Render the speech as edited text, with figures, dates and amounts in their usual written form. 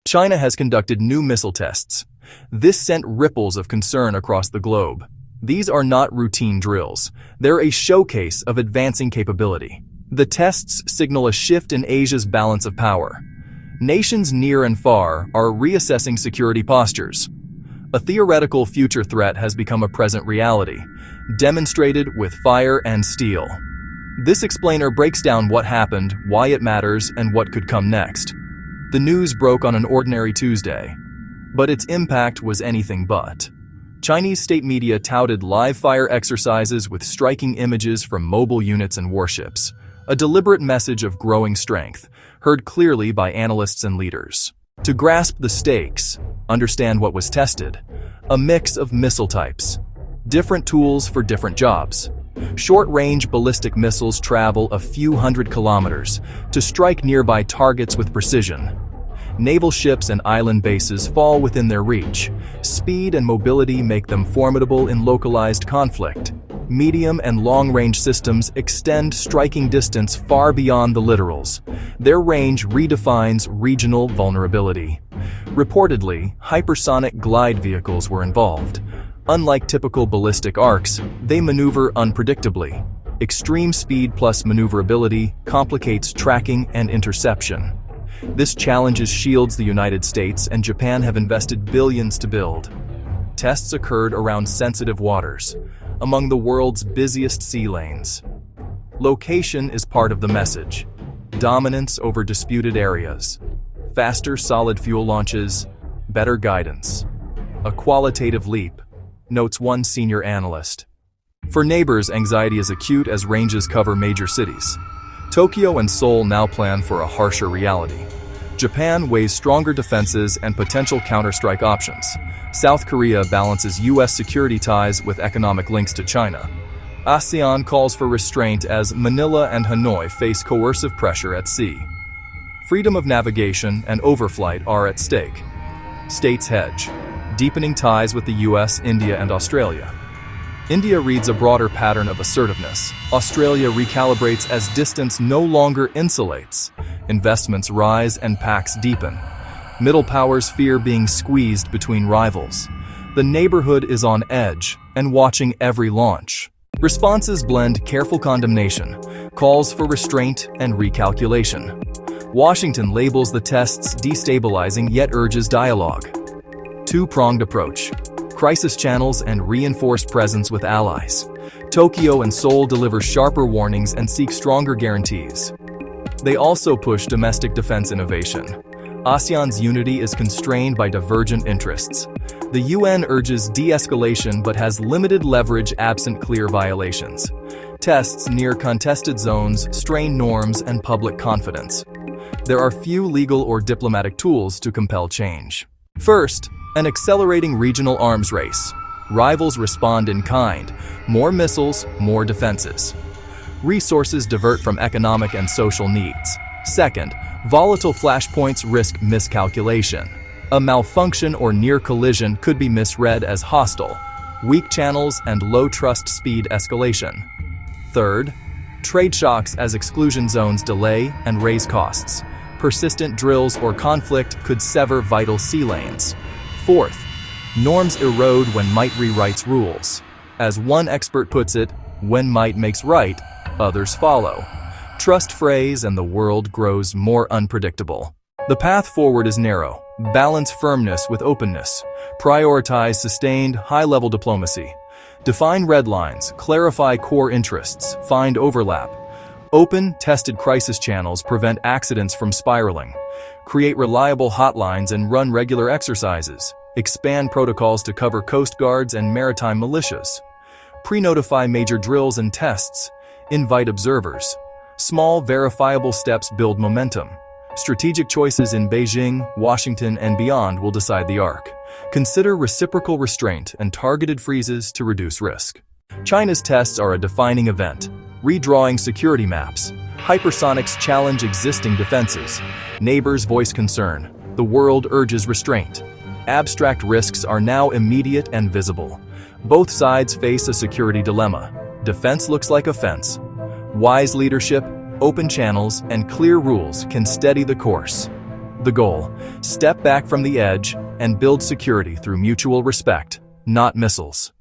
China has conducted new missile tests. This sent ripples of concern across the globe. These are not routine drills. They're a showcase of advancing capability. The tests signal a shift in Asia's balance of power. Nations near and far are reassessing security postures. A theoretical future threat has become a present reality, demonstrated with fire and steel. This explainer breaks down what happened, why it matters, and what could come next. The news broke on an ordinary Tuesday, but its impact was anything but. Chinese state media touted live fire exercises with striking images from mobile units and warships, a deliberate message of growing strength, heard clearly by analysts and leaders. To grasp the stakes, understand what was tested, a mix of missile types, different tools for different jobs. Short-range ballistic missiles travel a few hundred kilometers to strike nearby targets with precision. Naval ships and island bases fall within their reach. Speed and mobility make them formidable in localized conflict. Medium and long-range systems extend striking distance far beyond the littorals. Their range redefines regional vulnerability. Reportedly, hypersonic glide vehicles were involved. Unlike typical ballistic arcs, they maneuver unpredictably. Extreme speed plus maneuverability complicates tracking and interception. This challenges shields the United States and Japan have invested billions to build. Tests occurred around sensitive waters, among the world's busiest sea lanes. Location is part of the message. Dominance over disputed areas. Faster solid fuel launches. Better guidance. A qualitative leap, notes one senior analyst. For neighbors, anxiety is acute as ranges cover major cities. Tokyo and Seoul now plan for a harsher reality. Japan weighs stronger defenses and potential counterstrike options. South Korea balances U.S. security ties with economic links to China. ASEAN calls for restraint as Manila and Hanoi face coercive pressure at sea. Freedom of navigation and overflight are at stake. States hedge, deepening ties with the U.S., India, and Australia. India reads a broader pattern of assertiveness. Australia recalibrates as distance no longer insulates. Investments rise and pacs deepen. Middle powers fear being squeezed between rivals. The neighborhood is on edge and watching every launch. Responses blend careful condemnation, calls for restraint and recalculation. Washington labels the tests destabilizing yet urges dialogue. Two-pronged approach. Crisis channels and reinforced presence with allies. Tokyo and Seoul deliver sharper warnings and seek stronger guarantees. They also push domestic defense innovation. ASEAN's unity is constrained by divergent interests. The UN urges de-escalation but has limited leverage absent clear violations. Tests near contested zones strain norms and public confidence. There are few legal or diplomatic tools to compel change. First, an accelerating regional arms race. Rivals respond in kind. More missiles, more defenses. Resources divert from economic and social needs. Second, volatile flashpoints risk miscalculation. A malfunction or near collision could be misread as hostile. Weak channels and low trust speed escalation. Third, trade shocks as exclusion zones delay and raise costs. Persistent drills or conflict could sever vital sea lanes. Fourth, norms erode when might rewrites rules. As one expert puts it, when might makes right, others follow. Trust frays and the world grows more unpredictable. The path forward is narrow. Balance firmness with openness. Prioritize sustained, high-level diplomacy. Define red lines, clarify core interests, find overlap. Open, tested crisis channels prevent accidents from spiraling. Create reliable hotlines and run regular exercises. Expand protocols to cover coast guards and maritime militias. Pre-notify major drills and tests. Invite observers. Small, verifiable steps build momentum. Strategic choices in Beijing, Washington, and beyond will decide the arc. Consider reciprocal restraint and targeted freezes to reduce risk. China's tests are a defining event. Redrawing security maps. Hypersonics challenge existing defenses. Neighbors voice concern. The world urges restraint. Abstract risks are now immediate and visible. Both sides face a security dilemma. Defense looks like offense. Wise leadership, open channels, and clear rules can steady the course. The goal: step back from the edge and build security through mutual respect, not missiles.